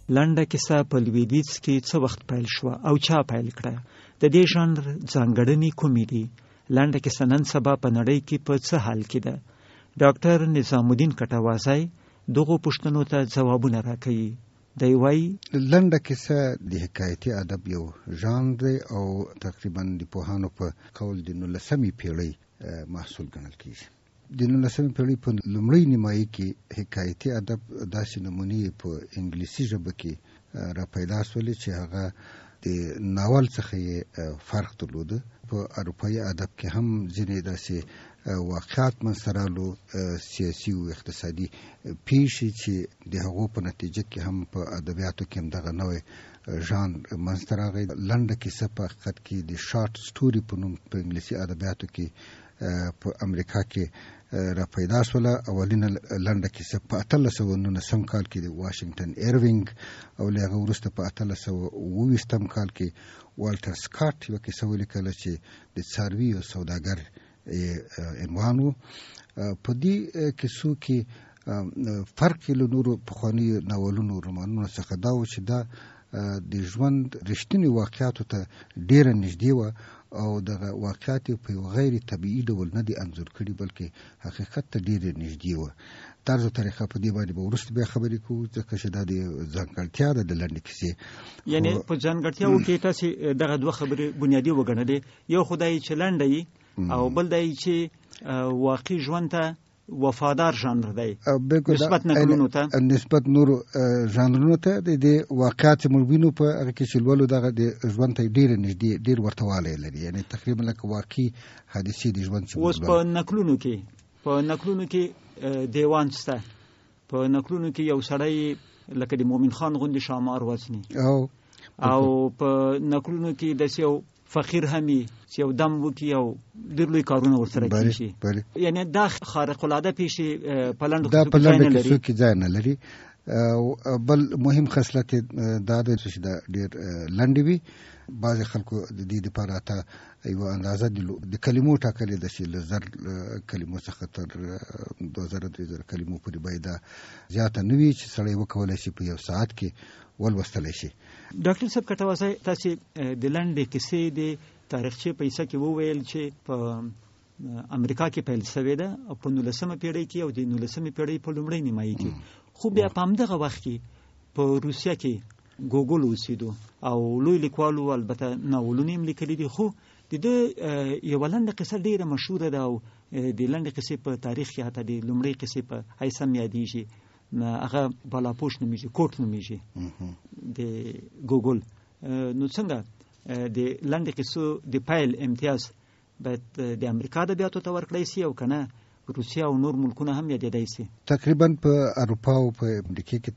لنډه کیسه په لویدیځ کې څه وخت پیل شوه او چا پیل کړه؟ د دې ژانر ځانګړنې کومې دي؟ لنډه کیسه نن سبا په نړۍ کې په څه حال کې ده؟ ډاکټر نظام الدین کټوازی دغو پوښتنو ته ځوابونه راکوي. دی وایي لنډه کیسه د حکایتي ادب یو ژانر دی او تقریبا د پوهانو په قول د 19مې پیړۍ محصول ګڼل کیږي. د 19مې پیړۍ په لومړۍ نیمایي کې حکایتي ادب داسې نمونې په انګلیسي ژبه کې را پیدا شولې چې هغه د ناول څخه فرق درلوده. په اروپایي ادب کې هم ځینې داسې واقعات منځته رالو، سیاسي او اقتصادي پیښې چې د هغو په نتیجه کې هم په ادبیاتو کې هم دغه نوې ژانر منځته راغی. لنډه کیسه په حقیقت کې د شارټ سټوري په نوم په انګلیسي ادبیاتو کې په امریکا کې را پیدا شوله. اولینه لنډه کیسه په 1819 کال کې د واشنگټن ایروینګ او له هغه وروسته په 1820 کال کې والټر سکاټ یو کیسه ولیکله چې د څاروي او سوداګر عنوان و. په دې کیسو کې فرق له نورو پخواني ناولونو رومانونو څخه دا و چې دا د ژوند رښتینی واقعاتو ته ډیره نږدې و او دغه واقعات په غیر طبیعي ډول نه دي انځور کړي بلکې حقیقت ته ډیره نږدې و. طرز او طریقه په دې باندې به وروسته بیا خبرې کوو ځکه چې دا د ځانګړتیا ده د لنډې کیسې. یعنی په ځانګړتیاو کې تاسو دغه دوه خبرې بنیادی وګڼلې، یو خدای چې لنډه وي او بل دی چې واقعي ژوند ته وفادار ژانر دی نسبت نقلونو ته، نسبت نورو ژانرونو ته د واقعات مبینو په هغه کې چې لولو دغه د ژوند ته ډیر نږدې ډیر ورته والی لري، یعنی تقریبا لکه واقعي حادثې د ژوند چې اوس په نقلونو کې دیوان شته، په نقلونو کې یو سړی لکه د مومن خان غوندې شامار وزني او په نقلونو کې د یو فقیر همي چې یو دم وکي او ډېر لوی کارونه ورسره کیږي. یعنی دا خارق العاده پیښې په لنډو کیسو کې ځای نه لري. بل مهم خصلت دا ده چې دا ډېر لنډ وي. بعض خلکو د دې لپاره ته یو اندازه د کلمو ټاکلې ده چې له 1000 کلمو څخه تر 2000 کلمو پورې باید زیاته نه وي چې سړی وکولای شي په یو ساعت کې ولوستلی شي. ډاکټر صاحب کټوازی، تاسو د لنډې کیسې د تاریخچې په حصه کې وویل چې په امریکا کې پیل شوې ده او په 19مه پیړۍ کې او د 19مې پیړۍ په لومړۍ نیمایي کې، خو بیا په همدغه وخت کې په روسیه کې ګوګل اوسېدو او لوی لیکوالو البته ناولونه هم لیکلي دي، خو د ده یوه لنډه کیسه ډېره مشهوره ده او د لنډې کیسې په تاریخ کې حتی د لومړۍ کیسې په حیث هم یادېږي، هغه بالاپوش نومیږي، کوټ نومیږي د ګوګل. نو څنګه د لنډې کیسو د پیل امتیاز باید د امریکا ادبیاتو ته ورکړی سي او که نه روسیه او نور ملکونه هم یادېدای سي؟ تقریبا په اروپا او په امریکا کې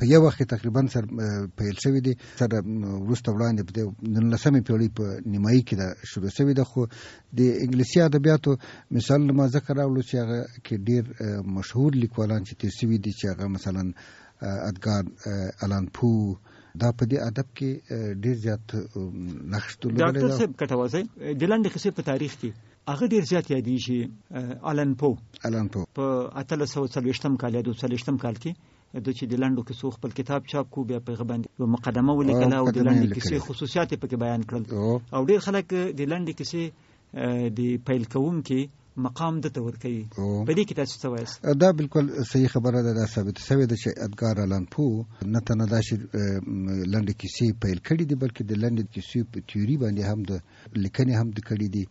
په یو وخت تقریبا سره پیل شوی دی، سره وروسته وړاندې په 19مې پیړۍ په نیمایي کې دا شروع شوی ده. خو د انګلیسي ادبیاتو مثال ما ذکر راوړو چې هغه کې ډېر مشهور لیکوالان چې تیر شوي دي چې هغه مثلا ادګار الان پو دا په دې ادب کې ډېر زیات نقش درلودلی. ډاکټر صاحب کټوازی، د لنډې کیسې په تاریخ کې هغه ډېر زیات یادېږي. الان پو په 1840 کال یا 240 کال کې د چې د لنډو کیسو خپل کتاب چاپ کو، بیا په هغه باندې یوه مقدمه ولیکله او د لنډې کیسې خصوصیات یې پکې بیان کړل او ډېر خلک د لنډې کیسې د پیل کوونکي مقام دته ورکوي. په دې کې تاسو څه وایاست؟ دا بالکل صحیح خبره ده. دا ثابت شوې ده چې ادګار الان پو نه تنه دا چې لنډې کیسې پیل کړي دي بلکې د لنډې کیسې په تیوري باندې هم د لیکنې هم د کړي دي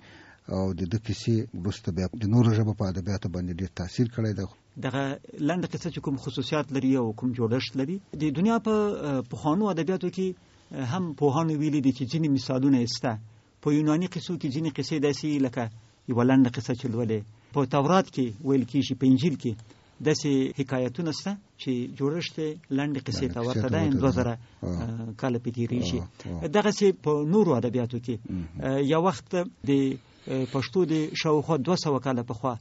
او د کیسې وروسته بیا د نورو ژبو په ادبیاتو باندې ډېر تاثیر کړی ده. دغه لنډه کیسه چې کوم خصوصیات لري او کوم جوړښت لري، د دنیا په پخوانو ادبیاتو کې هم پوهانو ویلي دي چې ځینې مثالونه یې شته. په یوناني کیسو کې ځینې کیسې داسې لکه یوه لنډه کیسه چې لولې، په تورات کې ویل کېږي، په انجیل کې داسې حکایتونه شته چې جوړښت لنډې کیسې ته ورته ده، 2000 کاله پې تېرېږي. دغسې په نورو ادبیاتو کې یو وخت د پښتو د شاوخوا 200 کاله پخوا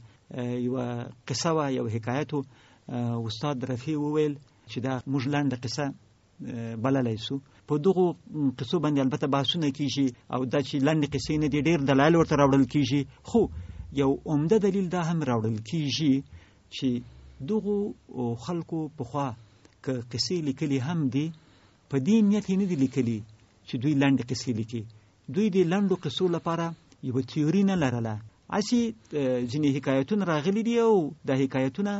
یوه قصه وه، یو حکایت و. استاد رفیع وویل چې دا موږ لنډه قصه بللی سو. په دغو قصو باندې البته بحثونه کیږي او دا چې لنډې قصې نه دي، ډېر دلایل ورته راوړل کیږي، خو یو عمده دلیل دا هم راوړل کیږي چې دغو خلکو پخوا که قصې لیکلي هم دي په دې نیت یې نه دي لیکلي چې دوی لنډې قصې لیکي. دوی د لنډو قصو لپاره یوه تیوري نه لرله. هسې ځینې حکایتونه راغلي دي او دا حکایتونه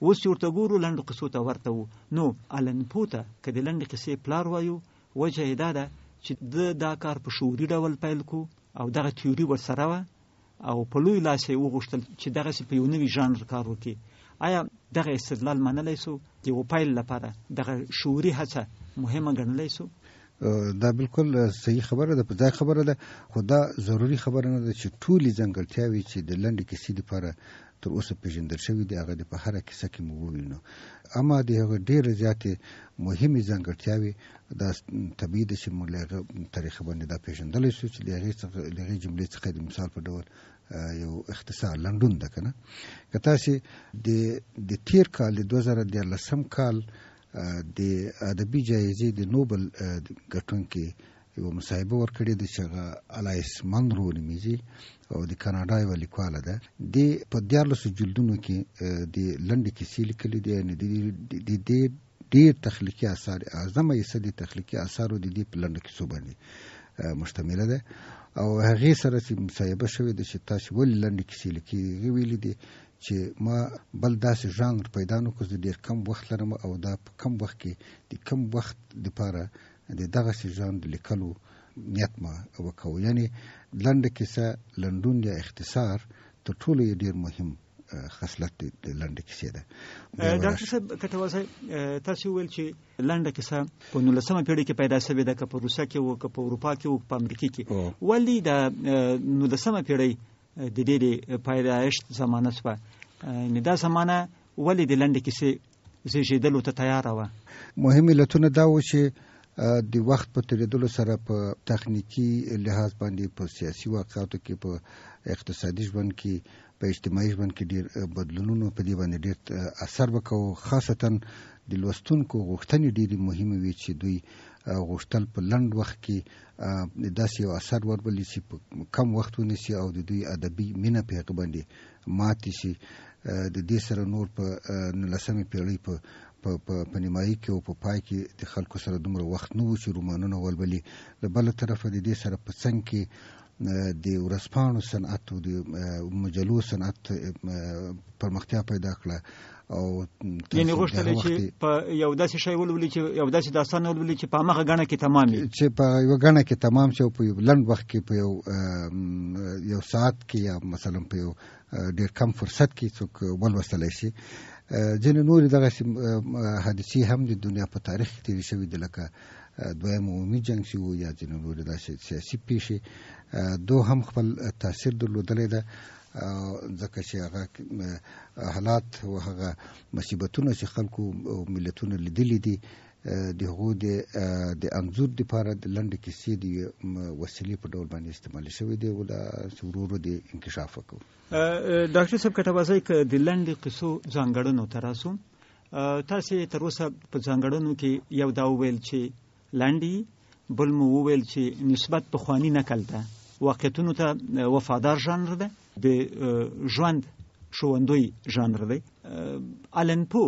اوس چې ورته ګورو لنډو قصو ته ورته وو. نو آلن پو ته که د لنډې قصې پلار وایو، وجه یې دا ده چې دا کار په شعوري ډول پیل کو او دغه تیوري ورسره وه او په لوی لاس یې وغوښتل چې دغسې په یو نوي ژانر کار وکړي. آیا دغه استدلال منلی سو د یو پیل لپاره دغه شعوري هڅه مهمه ګڼلی سو؟ دا بالکل صحیح خبره ده، په ځای خبره ده، خو دا ضروري خبره نه ده چې ټولې ځانګړتیاوې چې د لنډې کیسې لپاره تر اوسه پیژندل شوي دي هغه د په هره کیسه کې موږ ووینو. اما د هغه ډېرې زیاتې مهمې ځانګړتیاوې دا طبیعي ده چې موږ له هغه طریقه باندې دا پیژندلی شو چې له هغې جملې څخه د مثال په ډول یو اختصار لنډون ده که نه. که تاسې د تیر کال د 2014 کال د ادبي جایزې د نوبل ګټونکي یو مصاحبه ورکړې ده چې هغه الایس منرو نومیږي او د کاناډا یوه لیکواله ده. د په 14 جلدونو کې د لنډې کیسې لیکلي دي، یعنې د دې ډېر تخلیقي اثار، اعظمه حصه د تخلیقي اثارو د دې په لنډو کیسو باندې مشتمله ده. او هغې سره چې مصاحبه شوې ده چې تاسې ولې لنډې کیسې لیکي، هغې ویلي دي چې ما بل داسې ژانر پیدا نه کړ، زه ډېر کم وخت لرم او دا په کم وخت کې د کم وخت دپاره د دغسې ژانر لیکلو نیت ما وکړو. یعنې لنډه کیسه، لنډون یا اختصار تر ټولو یې ډېر مهم خصلت د لنډه کیسې ده. ډاکټر صاحب کټوال صاحب، تاسو وویل چې لنډه کیسه په 19مه پېړۍ کې پیدا شوې ده، که په روسیه کې وو، که په اروپا کې وو، په امریکا کې. ولې د 19مه پېړۍ د دې د پیدایښت زمانه شوه؟ دا زمانه ولې د لنډې کیسې زیږېدلو ته تیاره وه؟ مهم علتونه دا و چې د وخت په تېرېدلو سره په تخنیکي لحاظ باندې، په سیاسي واقعاتو کې، په اقتصادي ژوند کې، په اجتماعي ژوند کې ډېر بدلونونو په دې باندې ډېر اثر وکړو. خاصتا د لوستونکو غوښتنې ډېرې مهمې وي چې دوی غوښتل په لنډ وخت کې داسې یو اثر ورولي چې په کم وخت ونیسي او د دوی ادبي مینه په هغه باندې ماتې شي. د دې سره نور په 19مې پېړۍ په نیمایي کې او په پای کې د خلکو سره دومره وخت نه و چې رومانونه ولولي. له بله طرفه د دې سره په څنګ کې د ورځپاڼو صنعت او د مجلو صنعت پرمختیا پیدا کړه او یعنې غوښتل چې په یو داسې شی ولولي، چې یو داسې داستان ولولي چې په همغه ګڼه کې تمام وي، چې په یوه ګڼه کې تمام شي او په یو لنډ وخت کې، په یو ساعت کې یا مثلا په یو ډېر کم فرصت کې څوک ولوستلی شي. ځینې نورې دغسې حادثې هم د دنیا په تاریخ کې تېرې شوي دي، لکه دویم عمومي جنګ چې و یا ځینې نورې داسې سیاسي پیښې، دو هم خپل تاثیر درلودلی ده، ځکه چې هغه حالات او هغه مصیبتونه چې خلکو او ملتونه لیدلي دي د هغو د انځور دپاره د لنډې کیسې د وسیلې په ډول باندې استعمال شوی دی او دا ورو ورو د انکشاف وکړو. ډاکټر صاحب کټوازی، که د لنډې قصو ځانګړنو ته راسو، تاسې تر اوسه په ځانګړنو کې یو دا وویل چې لنډې، بل مو وویل چې نسبت پخواني نقل ده، واقعیتونو ته وفادار ژانر ده، د ژوند ښوندوی ژانر دی. آلن پو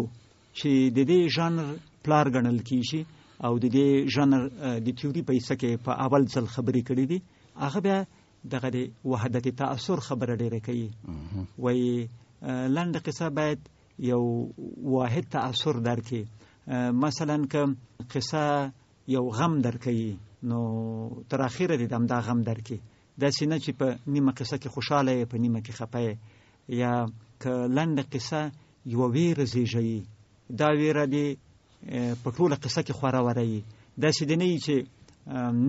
چې د دې ژانر پلار ګڼل کیږي او د دې ژانر د تیوري په حصه کې په اول ځل خبرې کړې دي، هغه بیا دغه د وحدت تأثر خبره ډېره کوي. وایي لنډه قصه باید یو واحد تأثر درکړي. مثلا که قصه یو غم درکوي نو تر اخره دې همدا غم درکړي، داسې نه چې په نیمه قصه کې خوشحاله یې، په نیمه کې خفه یې. یا که لنډه قصه یوه ویره زیږوي، دا ویره دې په ټوله قصه کې خوره وره وي، داسې دې نه وي چې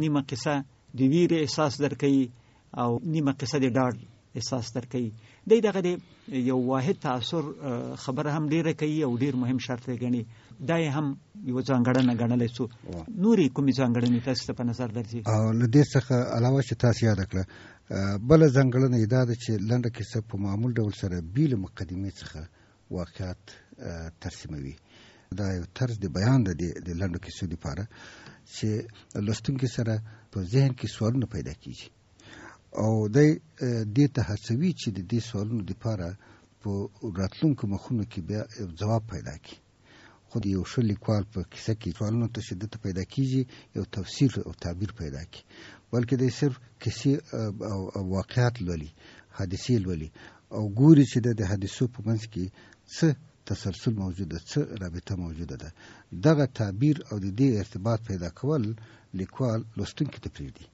نیمه قصه د ویرې احساس درکوي او نیمه قصه د ډاډ احساس درکوي. دی دغه د یو واحد تأثر خبره هم ډیره کوي او ډیر مهم شرط دی ګڼي. دا یې هم یو ځانګړنه ګڼلی څو نورې کومې ځانګړنې تاسو ته په نظر درځي؟ له دې څخه علاوه چې تاسو یاده کړه، بله ځانګړنه یې دا ده چې لنډه کیسه په معمول ډول سره بې له مقدمې څخه واقعات ترسیموي. دا یو طرز د بیان ده د لنډو کیسو لپاره چې لوستونکي سره په ذهن کې سوالونه پیدا کیږي او دی دې ته هڅوي چې د دې سوالونو لپاره په راتلونکو مخونو کې بیا ځواب پیدا کړي. خو یو ښه لیکوال په کیسه کې سوالونو ته شدت پیدا کیږي، یو تفسیر او تعبیر پیدا کی، بلکې د صرف کیسې او واقعات لولي، حادثې لولي او ګوري چې د حادثو په منځ کې څه تسلسل موجود ده، څه رابطه موجوده ده. دغه تعبیر او د دې ارتباط پیدا کول لیکوال لوستونکي ته پرېږدي.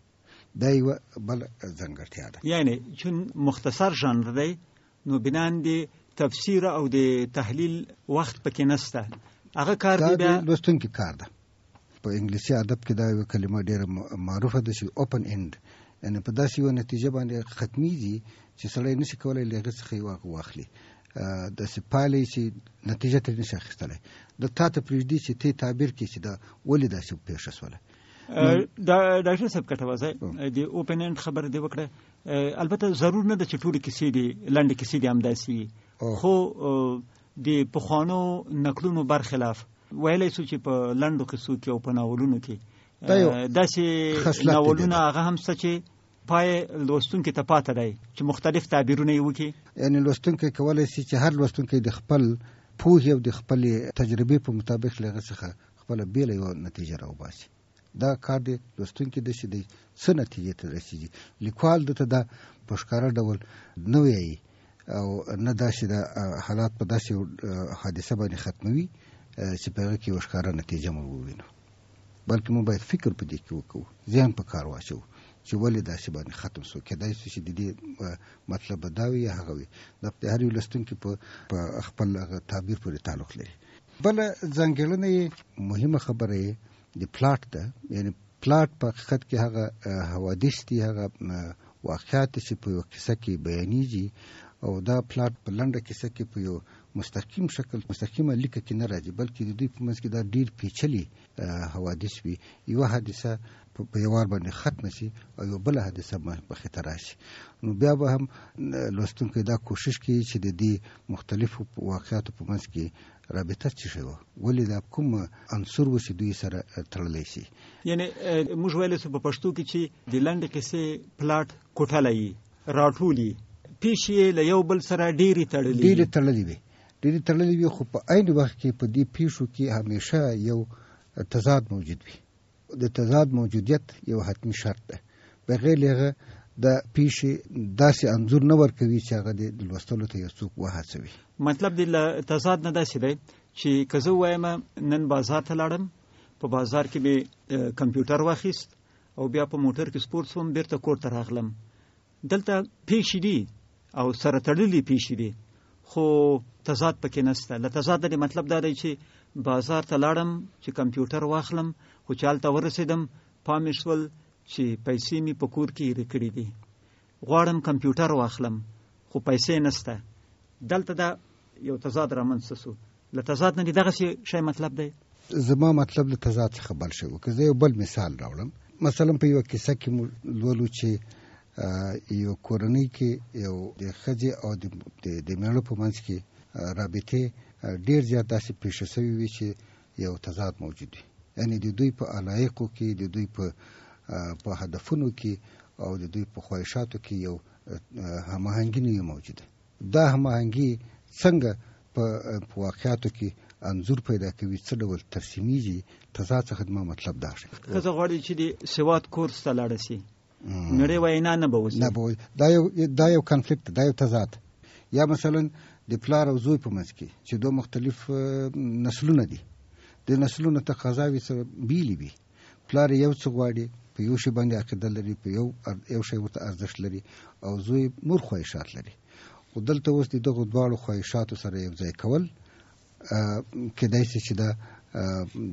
دا یوه بل ځانګړتیا ده. یعنی چون مختصر ژانر دی نو بنان د تفسیر او د تحلیل وخت پکې نسته، هغه کار دی بیا لوستونکي کار ده. په انګلیسي ادب کې دا یو کلمه ډېره معروفه ده چې اوپن اند، یعنی په داسې یو نتیجه باندې ختمیږي چې سړی نشي کولی له هغې څخه یې واخلي، داسې پایلې چې نتیجه ترې نشي اخیستلی. د تا ته پرېږدي چې ته تعبیر کړي چې دا ولې داسې پېښه شوله. ډاکټر صاحب کټوازی د اوپن اند خبره دې وکړه، البته ضرور نه ده چې ټولې کیسې دي لنډې کیسې دي همداسې وي، خو د پخوانو نقلونو برخلاف ویلی شو چې په لنډو کیسو کې او په ناولونو کې داسې ناولونه هغه هم شته چې پای لوستونکي ته پاته دی چې مختلف تعبیرونه یې وکړي. یعنی لوستونکی کولی شي چې هر لوستونکی د خپل پوهې او د خپلې تجربې په مطابق له هغه څخه خپله بېله یوه نتیجه راوباسي. دا کار دی لوستونکي د چې دی څه نتیجې ته رسېږي. لیکوال دته دا په ښکاره ډول نه وایي او نه داسې د حالات په داسې حادثه باندې ختموي چې په هغه کې یوه ښکاره نتیجه موږ ووینو، بلکې موږ باید فکر په دې کې وکړو، ذهن په کار واچوو چې ولې داسې باندې ختم شو. کېدای شي چې د دې مطلب به دا وي یا هغه وي. د هر یو لوستونکي په خپل هغه تعبیر پورې تعلق لري. بله ځانګړنه یې مهمه خبره یې د پلاټ ده. یعنی پلاټ په حقیقت کې هغه حوادث دي، هغه واقعات چې په یوه کیسه کې بیانېږي او دا پلاټ په لنډه کیسه کې په یو مستقیم شکل مستقیمه لیکه کې نه راځي، بلکې د دوی په منځ کې دا ډېر پیچلي حوادث وي. یوه حادثه په یو وار باندې ختمه شي او یو بله حادثه مخې ته راشي، نو بیا به هم لوستونکی دا کوشش کوي چې د دې مختلفو واقعاتو په منځ کې رابطه څه شی وه، ولې دا کوم عنصر و چې دوی سره تړلی شي. یعنی موږ ویلی سو په پښتو کې چې د لنډې کیسې پلاټ کوټلی راټولي پیښې یې له یو بل سره ډېرې تړلې وي، خو په عین وخت کې په دې پیښو کې همیشه یو تضاد موجود وي. د تضاد موجودیت یو حتمی شرط ده، بغیر هغه د پیښې داسې انځور نه ورکوي چې هغه د لوستلو ته یو څوک وهڅوي. مطلب د تضاد نه داسې دی چې که زه ووایم نن بازار ته لاړم، په بازار کې مې کمپیوټر واخیست او بیا په موټر کې سپور شوم، بیرته کور ته راغلم. دلته پیښې دي او سره تړلې پیښې دي، خو تضاد پکې نشته. له تضاد د مطلب دا دی چې بازار ته لاړم چې کمپیوټر واخلم، خو چې هلته ورسېدم پام مې شول چې پیسې مې په کور کې ایرې کړي دي، غواړم کمپیوټر واخلم خو پیسې نشته. دلته دا یو تضاد رامنځته شو. له تضاد نه دغسې شی مطلب دی. زما مطلب له تضاد څخه بل شی و. که زه یو بل مثال راوړم، مثلا په یوه کیسه کې موږ لولو چې یو کورنۍ کې یو د ښځې او د میړه په منځ کې رابطې ډېر زیات داسې پیښه شوي وي چې یو تضاد موجود وي. یعنی د دوی په علایقو کې، د دوی په هدفونو کې او د دوی په خواهشاتو کې یو هماهنګي نه وي موجوده. دا هماهنګي څنګه په واقعاتو کې انځور پیدا کوي، څه ډول ترسیمیږي. تضاد څخه ما مطلب دا شي. ښځه غواړي چې د سواد کورس ته لاړه شي، نړۍ وینا نه به وځي. دا یو کنفلیکت، دا یو تضاد. یا مثلا د پلار او زوی په منځ کې چې دوه مختلف نسلونه دي، د نسلونو تقاضاوې سره بیلې وي. پلار یو څه غواړي، په یو شی باندې عقیده لري، په یو شی ورته ارزښت لري، او زوی نور خواهشات لري. خو دلته اوس د دغو دواړو خواهشاتو سره یو ځای کول کېدای شي چې دا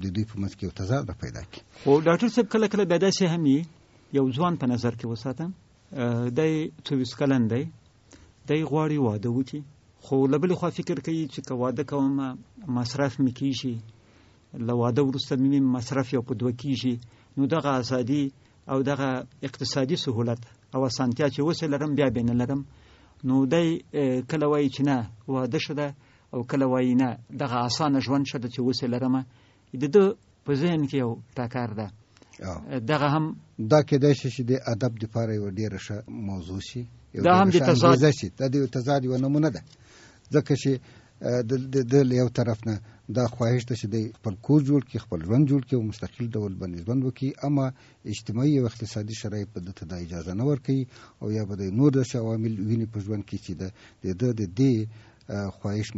د دوی په منځ کې یو تضاد را پیدا کړي. خو ډاکټر صاحب کله کله بیا داسې هم وي، یو ځوان په نظر کې وساتم، دی 24 کلن دی، دی غواړي واده وکړي، خو له بلې خوا فکر کوي چې که واده کوم مصرف مې کېږي، له واده وروسته مې مصرف یو په دوه کېږي، نو دغه ازادي او دغه اقتصادي سهولت او اسانتیا چې اوس لرم بیا به نه لرم. نو دی کله وایي چې نه واده شده، او کله وایي نه دغه اسانه ژوند شده چې اوس لرم. د ده په ذهن کې یو ټکر ده. دغه هم دا کېدای شي چې د ادب دپاره یوه ډېره ښه موضوع شي، دا هم د تضاد شي. دا د تضاد یوه نمونه ده، ځکه چې د یو طرف نه دا خواهش ته چې د خپل کور جوړ کړي، خپل ژوند جوړ کړي او مستقل ډول باندې ژوند وکړي، اما اجتماعي او اقتصادي شرایط په دته د اجازه نه ورکوي او یا به د نور داسې عوامل ویني په ژوند کې چې د دې خواهش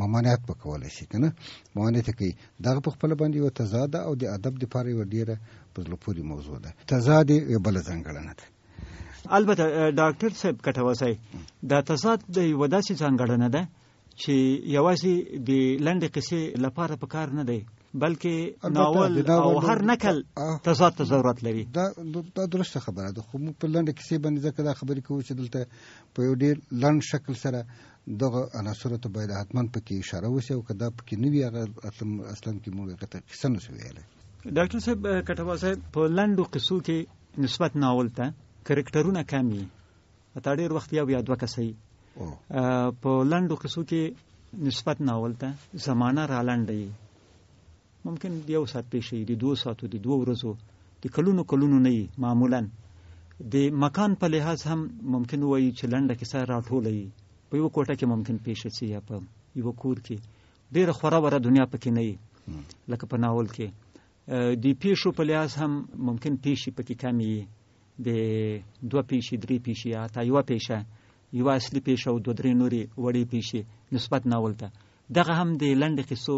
ممانعت به کولی شي که نه، ممانعت کوي. دغه په خپله باندې یوه تضاد او د ادب دپاره یوه ډېره په زړه پورې موضوع ده. تضاد یې بله ځانګړنه ده. البته ډاکټر صاحب کټوازی، دا تضاد د یوه داسې ځانګړنه ده چې یوازې د لنډې قصې لپاره په کار نه دی، بلکې ناول او هر نکل تضاد ته ضرورت لري. دا درسته خبره ده، خو موږ په لنډه کیسې باندې ځکه دا خبرې کوو چې دلته په یو ډېر لنډ شکل سره دغه عناصرو ته باید حتما پکې اشاره وشي، او که دا پکې نه وي هغه اصلا کې موږ هغه ته کیسه نشو ویلی. ډاکټر صاحب کټوازی، په لنډو قصو کې نسبت ناول ته کرکټرونه کم وي، حتی ډېر وخت یو یا دوه کسه وي. په لنډو قصو کې نسبت ناول ته زمانه را لنډه وي، ممکن د 1 ساعت پیښې، د 2 ساعتو، د 2 ورځو، د کلونو نه وي. معمولا د مکان په لحاظ هم ممکن وایي چې لنډه کیسه راټوله وي، په یوه کوټه کې ممکن پیښه شي یا په یوه کور کې، ډېره خورا وره دنیا پکې نه وي لکه په ناول کې. د پیښو په لحاظ هم ممکن پیښې پکې کمې وي، د 2 پیښې 3 پیښې یا حتی یوه پیښه، یوه اصلي پیښه او 2-3 نورې وړې پیښې نسبت ناول ته. دغه هم د لنډې قصو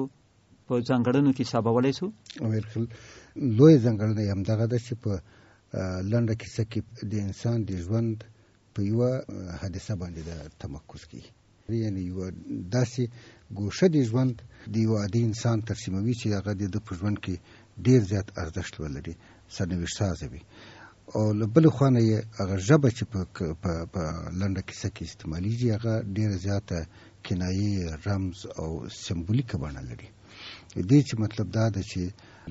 په ځانګړنو کې حسابولی شو. بالکل لویه ځانګړنه یې همدغه ده چې په لنډه کیسه کې د انسان د ژوند په یوه حادثه باندې د تمرکز کوي، یعنې یوه داسې ګوشه د ژوند د یو عادي انسان ترسیموي چې هغه د په ژوند کې ډېر زیات ارزښت ولري، سرنوشت سازه وي. او له بلې خوا نه یې هغه ژبه چې په لنډه کیسه کې استعمالیږي هغه ډېره زیاته کنایي، رمز او سمبولیکه بڼه لري. دې چې مطلب دا ده چې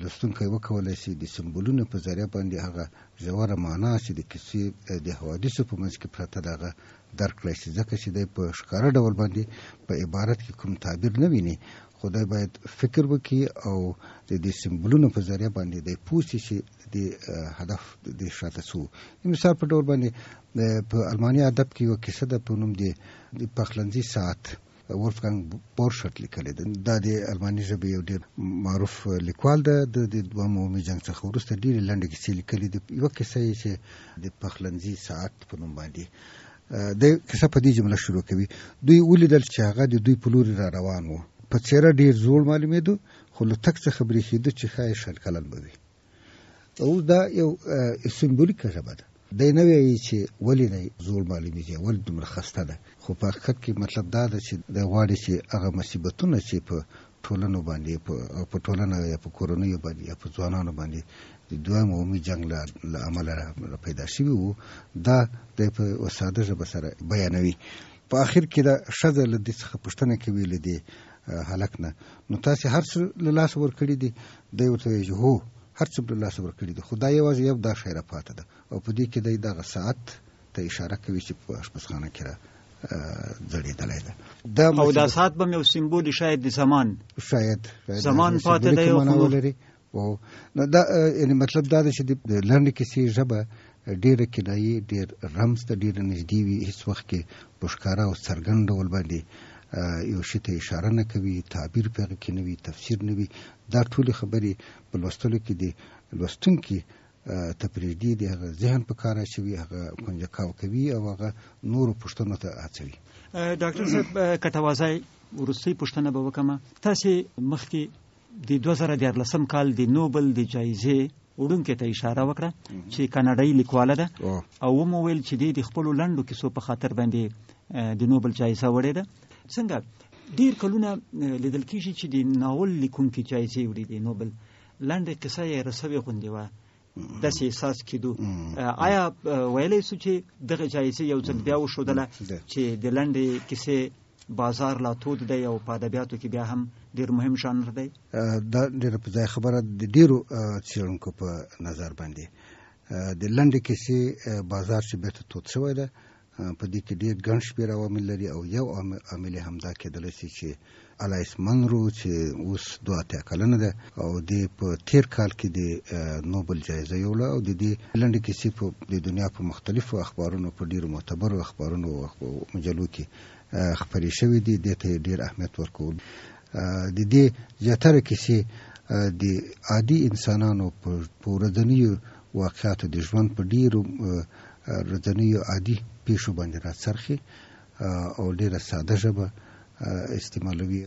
لوستونکی وکولی شي د سمبولونو په ذریعه باندې هغه ژوره معنا چې د کیسې د حوادثو په منځ کې پرته ده هغه درک کړی شي، ځکه چې دی په ښکاره ډول باندې په عبارت کې کوم تعبیر نه ویني، خو دی باید فکر وکړي او د دې سمبولونو په ذریعه باندې دی پوه شي چې د هدف د شاته څه و. د مثال په ډول باندې په الماني ادب کې یوه کیسه ده په نوم د پخلنځي ساعت، ولفګانګ بورشټ لیکلې ده. دا د الماني ژبې یو ډېر معروف لیکوال ده، د دویم عالمي جنګ څخه وروسته ډېرې لنډې کیسې لیکلې دي. یوه کیسه یې چې د پخلنځي ساعت په نوم باندې د کیسه په دې جمله شروع کوي: دوی ولیدل چې هغه د دوی په لوري را روان و، په څېره ډېر زوړ معلومېدو، خو له تګ څخه برېښېده چې ښایي 100 کلن به وي. او دا یو سمبولیکه ژبه ده، دی نه وایي چې ولې دی زوړ معلومېږي، ولې دومره خسته ده، خو په حقیقت کې مطلب دا ده چې دی غواړي چې هغه مصیبتونه چې په ټولنو باندې په ټولنه یا په کورنیو باندې یا په ځوانانو باندې د دویم عالمي جنګ له امله پیدا شوي وو، دا دی په ساده ژبه سره بیانوي. په آخر کې دا ښځه له دې څخه پوښتنه کوي له دې هلک نه، نو تاسې هر څه له لاسه ورکړي دي؟ دی ورته وایي چې هو، هر څه له لاسه ورکړي دي، خو دا یوازې یو دا شی راپاته ده. او په دې کې دی دغه ساعت ته اشاره کوي چې په اشپزخانه کې را ځړېدلی ده. او دا ساعت به یو سمبول شاید د شاید زمان پاته دی ولري. نو دا یعنې مطلب دا ده چې د لنډې کیسې ژبه ډېره کنایي، ډېر رمز ته ډېره نږدې وي، هېڅ وخت کې په ښکاره او څرګند ډول باندې یو شي ته اشاره نه کوي، تعبیر په هغه کې نه وي، تفسیر نه وي. دا ټولې خبرې په لوستلو کې د لوستونکي ته پرېږدي، د هغه ذهن په کار اچوي، هغه کنجکاو کوي او هغه نورو پوښتنو ته هڅوي. ډاکټر صاحب کټوازی، وروستۍ پوښتنه به وکړم. تاسې مخکې د 2014 کال د نوبل د جایزې وړونکې ته اشاره وکړه چې کاناډایي لیکواله ده، او ومو ویل چې د خپلو لنډو کیسو په خاطر باندې د نوبل جایزه وړې ده. څنګه ډېر کلونه لیدل کېږي چې د ناول لیکونکي جایزې وړي دي نوبل، لنډه کیسه یې رسوي غوندې وه، داسې احساس کېدو. آیا ویلی سو چې دغه جایزې یو ځل بیا وښودله چې د لنډې کیسې بازار لا تود دی او په ادبیاتو کې بیا هم ډېر مهم ژانر دی؟ دا ډېره په ځای خبره د ډېرو څېړونکو په نظر باندې د لنډې کیسې بازار چې بیرته تود شوی ده، په دې کې ډېر ګڼ شمېر عوامل لري، او یو عامل یې همدا کېدلی شي چې الایس منرو چې اوس 82 کلنه ده او د په تیر کال کې د نوبل جایزه یوړه، او د دې لنډې کیسې په د دنیا په مختلفو اخبارونو، په ډېرو معتبرو اخبارونو او مجلو کې خپرې شوې دي، دې ته ډېر اهمیت ورکول. د دې زیاتره کیسې د عادي انسانانو په ورځنیو واقعاتو د ژوند په ډېرو ورځنیو عادي پیښو باندې راڅرخي او ډېره ساده ژبه استعمالوي.